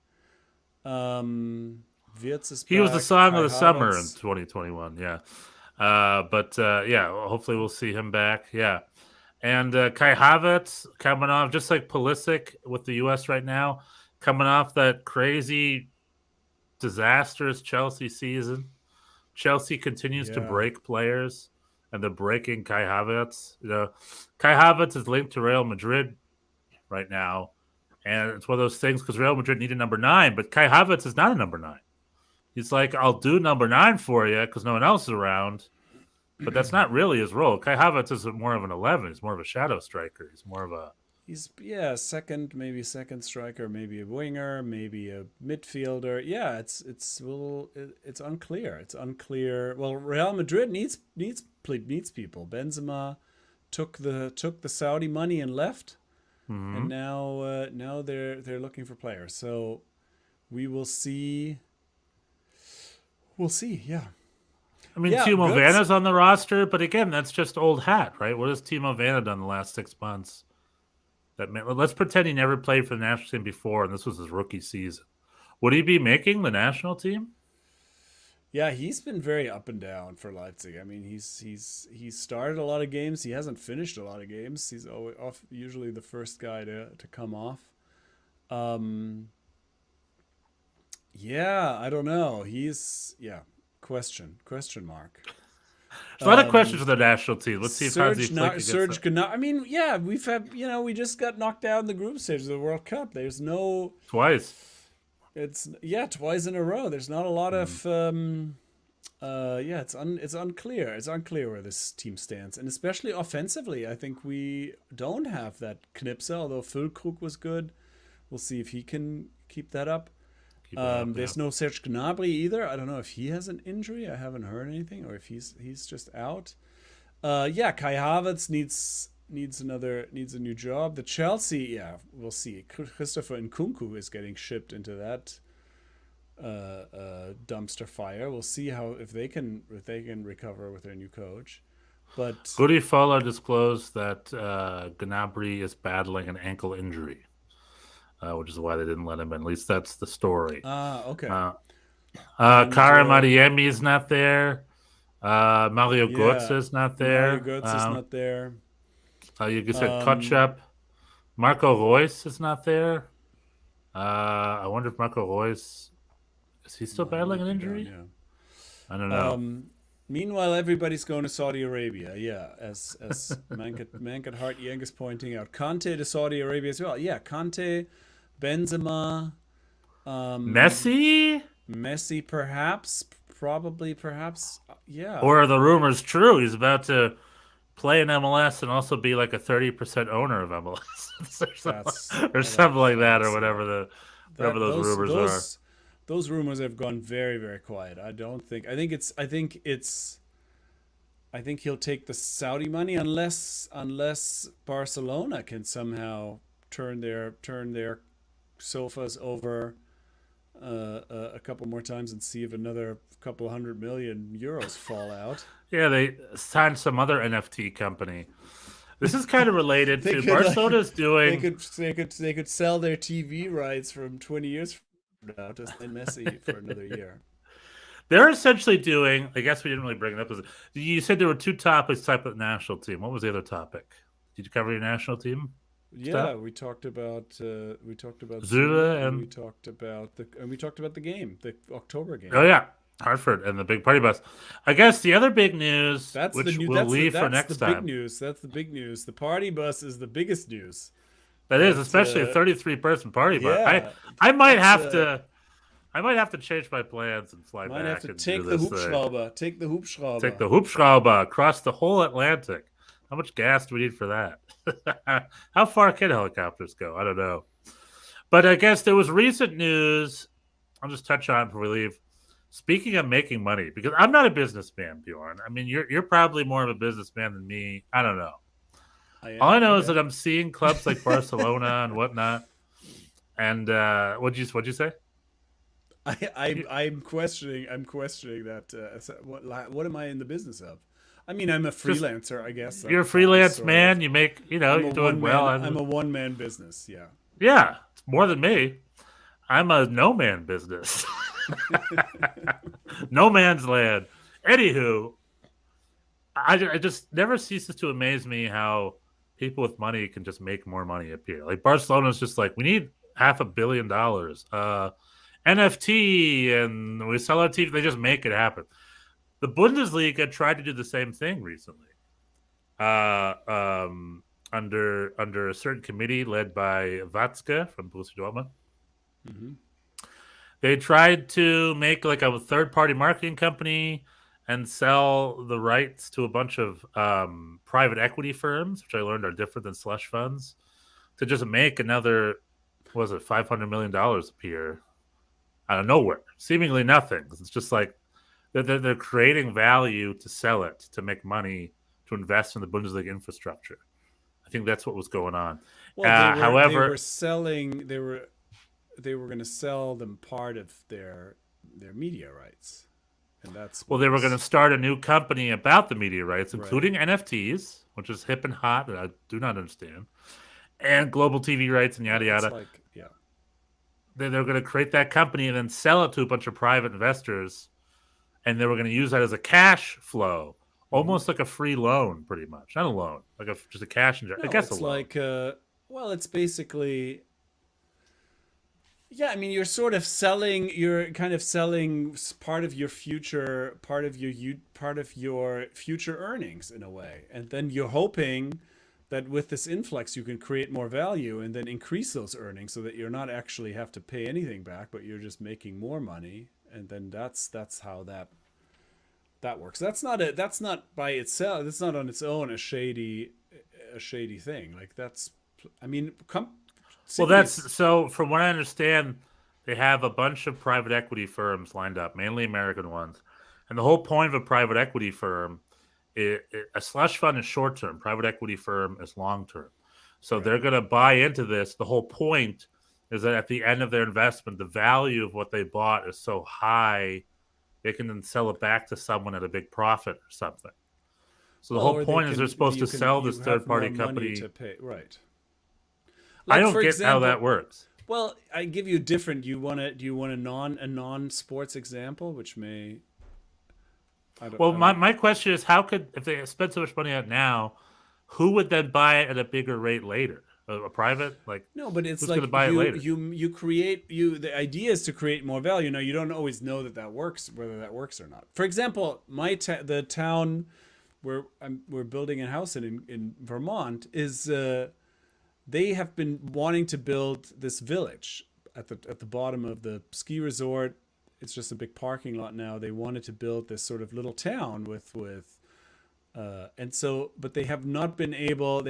Wirtz is back.
He was the song of the summer in 2021. Yeah, hopefully we'll see him back. Yeah. And Kai Havertz coming off, just like Pulisic with the U.S. right now, coming off that crazy, disastrous Chelsea season. Chelsea continues to break players, and they're breaking Kai Havertz. You know, Kai Havertz is linked to Real Madrid right now, and it's one of those things because Real Madrid needed number 9, but Kai Havertz is not a number 9. He's like, I'll do number 9 for you because no one else is around. But that's not really his role. Kai Havertz is more of an 11. He's more of a shadow striker. He's more of a...
second striker, maybe a winger, maybe a midfielder. Yeah, it's unclear. It's unclear. Well, Real Madrid needs people. Benzema took the Saudi money and left, and now they're looking for players. So we will see. We'll see. Yeah.
I mean, Timo Werner's on the roster, but again, that's just old hat, right? What has Timo Werner done the last 6 months? Let's pretend he never played for the national team before, and this was his rookie season. Would he be making the national team?
Yeah, he's been very up and down for Leipzig. I mean, he's started a lot of games. He hasn't finished a lot of games. He's usually the first guy to come off. Yeah, I don't know. Question mark.
There's a lot of questions for the national team. Let's see if Hansi Flick
Serge Gnabry. I mean, yeah, we've had, we just got knocked out in the group stage of the World Cup. There's no...
Twice.
Twice in a row. There's not a lot of Yeah, it's unclear. It's unclear where this team stands, and especially offensively, I think we don't have that Knipse. Although Füllkrug was good, we'll see if he can keep that up.
Keep it up,
There's no Serge Gnabry either. I don't know if he has an injury. I haven't heard anything, or if he's just out. Yeah, Kai Havertz needs a new job. The Chelsea, yeah, we'll see. Christopher Nkunku is getting shipped into that dumpster fire. We'll see if they can recover with their new coach. But
Guri Fowler disclosed that Gnabry is battling an ankle injury, which is why they didn't let him in. At least that's the story.
Okay.
Karim Adeyemi is not there. Mario Götze is not there.
Mario Götze is not there.
You said Kotchap. Marco Reus is not there. I wonder if Marco Reus is he still battling an injury?
Yeah.
I don't know.
Meanwhile, everybody's going to Saudi Arabia. Yeah, as Mankat Hart Yang is pointing out, Kante to Saudi Arabia as well. Yeah, Kante, Benzema, Messi, perhaps. Yeah.
Or are the rumors true? He's about to play in MLS and also be like a 30% owner of MLS, or something like that, or whatever those rumors are.
Those rumors have gone very, very quiet. I think he'll take the Saudi money unless Barcelona can somehow turn their sofas over a couple more times and see if another couple $100 million fall out.
Yeah, they signed some other NFT company. This is kind of related to Barcelona's doing.
They could sell their TV rights from 20 years from now to sign Messi for another year.
They're essentially doing. I guess we didn't really bring it up. You said there were two topics type of national team. What was the other topic? Did you cover your national team?
Yeah, we talked about
Zula, and
we talked about the game, the October game.
Oh yeah, Hartford and the big party bus. I guess the other big news, which we'll leave for next time.
Big news. That's the big news. The party bus is the biggest news.
That is, especially a 33-person party bus.
Yeah,
I might have to change my plans and fly back.
Might have to
and
take
do
the
this
Hubschrauber.
Take the Hubschrauber across the whole Atlantic. How much gas do we need for that? How far can helicopters go? I don't know. But I guess there was recent news. I'll just touch on before we leave. Speaking of making money, because I'm not a businessman, Bjorn. I mean, you're probably more of a businessman than me. I don't know. All I know is that I'm seeing clubs like Barcelona and whatnot. And what'd you say?
I'm questioning that. What am I in the business of? I mean, I'm a freelancer, I guess.
You're a freelance man. You make, you're doing well.
I'm a one-man business. Yeah.
Yeah, it's more than me. I'm a no-man business. No man's land. Anywho, I just never ceases to amaze me how people with money can just make more money appear. Like Barcelona's just like, we need $500 million. NFT, and we sell our TV. They just make it happen. The Bundesliga tried to do the same thing recently, under a certain committee led by Watzke from Borussia Dortmund.
Mm-hmm.
They tried to make like a third-party marketing company and sell the rights to a bunch of private equity firms, which I learned are different than slush funds, to just make another, $500 million appear out of nowhere, seemingly nothing. It's just like they're creating value to sell it, to make money, to invest in the Bundesliga infrastructure. I think that's what was going on.
Well,
however,
they were going to sell them part of their media rights, and that's
they were going to start a new company about the media rights, including NFTs, which is hip and hot that I do not understand, and global TV rights and yada yada. They're going to create that company and then sell it to a bunch of private investors, and they were going to use that as a cash flow, almost like a free loan, pretty much. Not a loan, like just a cash injection. I guess
it's
a loan.
It's basically. Yeah, I mean, you're kind of selling part of your future earnings in a way, and then you're hoping that with this influx you can create more value and then increase those earnings so that you're not actually have to pay anything back, but you're just making more money, and then that's how that that works. That's not by itself. That's not on its own a shady thing. Like that's, I mean,
Well, that's so. From what I understand, they have a bunch of private equity firms lined up, mainly American ones, and the whole point of a private equity firm, a slush fund is short term. Private equity firm is long term. So they're going to buy into this. The whole point is that at the end of their investment, the value of what they bought is so high, they can then sell it back to someone at a big profit or something. So the whole point is they're supposed to sell this third-party company
to pay. Right.
I don't get how that works.
Well, I give you a different. Do you want a non-sports example, which may.
My question is, how could, if they spend so much money on it now, who would then buy it at a bigger rate later? A private, like,
no, but it's
who's
like
going to buy it later?
You create the idea is to create more value. Now you don't always know that works, whether that works or not. For example, the town where we're building a house in Vermont is they have been wanting to build this village at the bottom of the ski resort. It's just a big parking lot now. They wanted to build this sort of little town with and so, but they haven't been able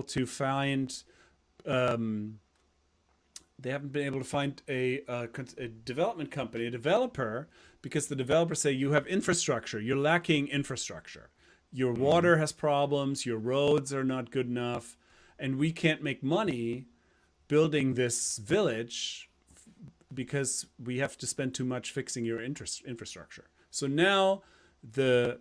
to find a development company, a developer, because the developers say you have infrastructure, you're lacking infrastructure. Your water has problems, your roads are not good enough, and we can't make money building this village because we have to spend too much fixing your infrastructure. So now the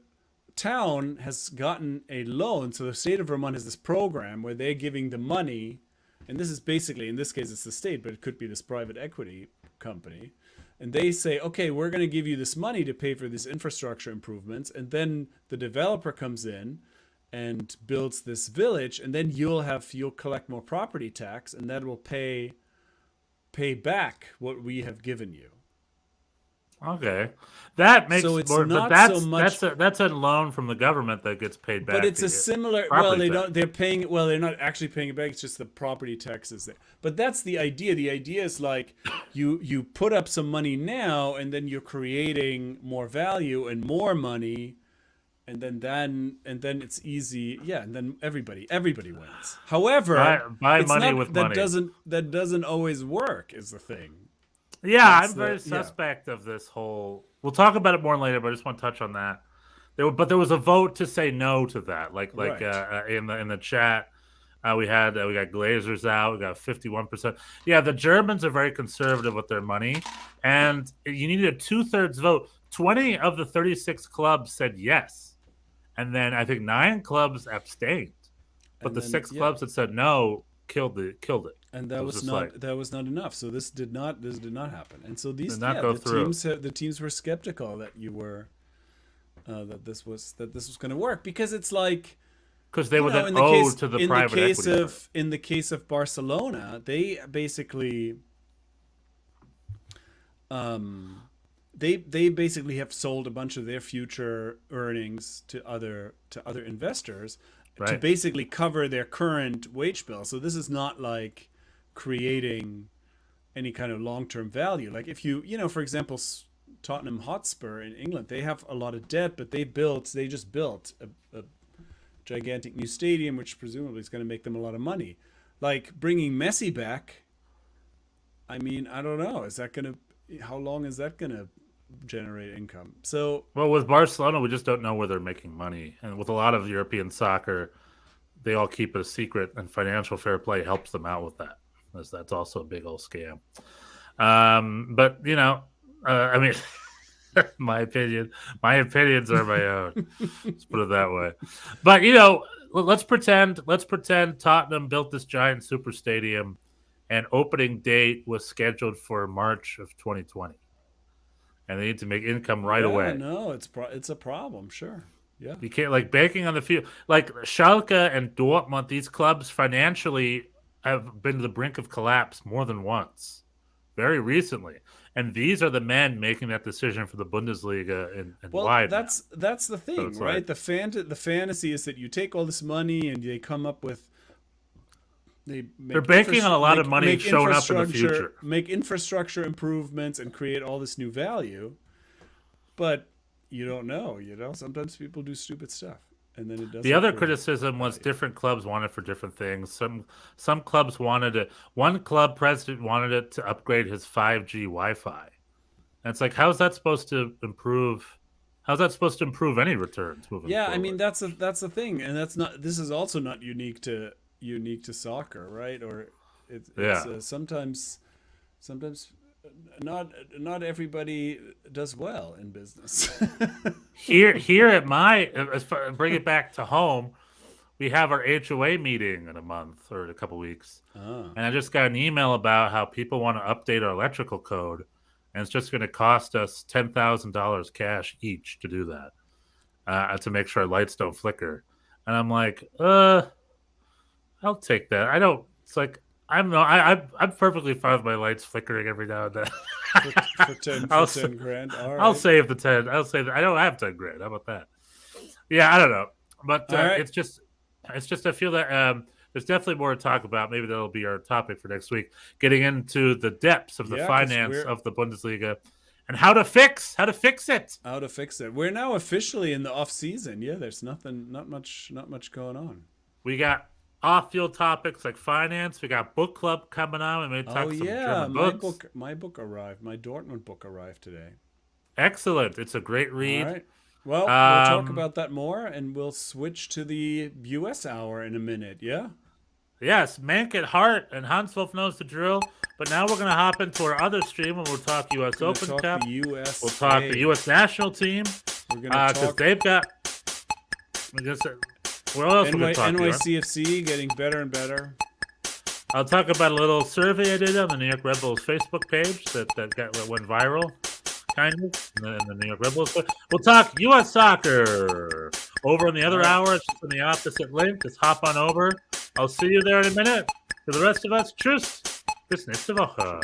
town has gotten a loan. So the state of Vermont has this program where they're giving the money, and this is basically, in this case it's the state, but it could be this private equity company, and they say, okay, we're going to give you this money to pay for these infrastructure improvements, and then the developer comes in and builds this village, and then you'll collect more property tax, and that will pay back what we have given you.
Okay, that makes
so it's
more.
Not
but
so much,
that's a loan from the government that gets paid back.
But it's a similar. Well, they don't. They're paying. Well, they're not actually paying it back. It's just the property taxes there. But that's the idea. The idea is like you put up some money now, and then you're creating more value and more money, and then it's easy. Yeah, and then everybody wins. However,
buy money with money.
That doesn't always work. Is the thing.
Yeah, I'm very suspect of this whole. We'll talk about it more later, but I just want to touch on that. There was a vote to say no to that. Right. In the chat, we got Glazers out. We got 51%. Yeah, the Germans are very conservative with their money, and you needed a 2/3 vote. 20 of the 36 clubs said yes, and then I think 9 clubs abstained, but the 6 clubs that said no killed it.
And that was not enough. So this did not happen. And so the teams were skeptical that that this was going to work, because it's like,
because they were then owed to the private equity.
In the case of Barcelona, they basically they basically have sold a bunch of their future earnings to other investors, right, to basically cover their current wage bill. So this is not like creating any kind of long-term value. Like if you for example, Tottenham Hotspur in England, they have a lot of debt, but they just built a gigantic new stadium, which presumably is going to make them a lot of money. Like bringing Messi back, I mean, I don't know, how long is that going to generate income? So, well, with
Barcelona, we just don't know where they're making money, and with a lot of European soccer, they all keep it a secret, and financial fair play helps them out with that. That's also a big old scam. But I mean, my opinions are my own. Let's put it that way. But let's pretend Tottenham built this giant super stadium, and opening date was scheduled for March of 2020, and they need to make income right away.
No, it's a problem. Sure. Yeah.
You can't, like, banking on the field. Like Schalke and Dortmund, these clubs financially have been to the brink of collapse more than once, very recently. And these are the men making that decision for the Bundesliga and wide.
That's the thing, so right? Like, the fantasy is that you take all this money and they come up with.
They're banking on a lot of money showing up in the future.
Make infrastructure improvements and create all this new value, but you don't know. Sometimes people do stupid stuff, and then it doesn't.
The other
really
criticism was
value.
different clubs wanted for different things. Some clubs wanted it. One club president wanted it to upgrade his 5G Wi-Fi, and it's like, how's that supposed to improve? How's that supposed to improve any returns moving
Yeah,
forward?
I mean that's a thing, and this is also not unique to soccer, right? Or it's sometimes not everybody does well in business.
here at bring it back to home, we have our HOA meeting in a month or a couple weeks, and I just got an email about how people want to update our electrical code, and it's just going to cost us $10,000 cash each to do that, to make sure our lights don't flicker. And I'm like, I'll take that. I don't. It's like I'm perfectly fine with my lights flickering every now and then.
for 10 grand. All right.
I'll save the 10. I'll say that I don't have 10 grand. How about that? Yeah, I don't know, but
right.
it's just I feel that there's definitely more to talk about. Maybe that'll be our topic for next week. Getting into the depths of the finance of the Bundesliga and how to fix it.
How to fix it. We're now officially in the off season. Yeah, there's not much going on.
We got off-field topics like finance. We got book club coming on. We may talk some German books.
My book arrived. My Dortmund book arrived today.
Excellent. It's a great read.
All right. Well, we'll talk about that more, and we'll switch to the U.S. hour in a minute. Yeah.
Yes, Mank at Heart and Hans Wolf knows the drill. But now we're going to hop into our other stream and we'll talk U.S. Open Cup. We'll talk the U.S. national team.
We're going to talk.
They've got. What else we talk
NYCFC getting better and better.
I'll talk about a little survey I did on the New York Red Bulls Facebook page that went viral, kind of, in the New York Red Bulls. We'll talk U.S. soccer over in the other hour. It's just in the opposite link. Just hop on over. I'll see you there in a minute. For the rest of us, tschüss. Bis nächste Woche.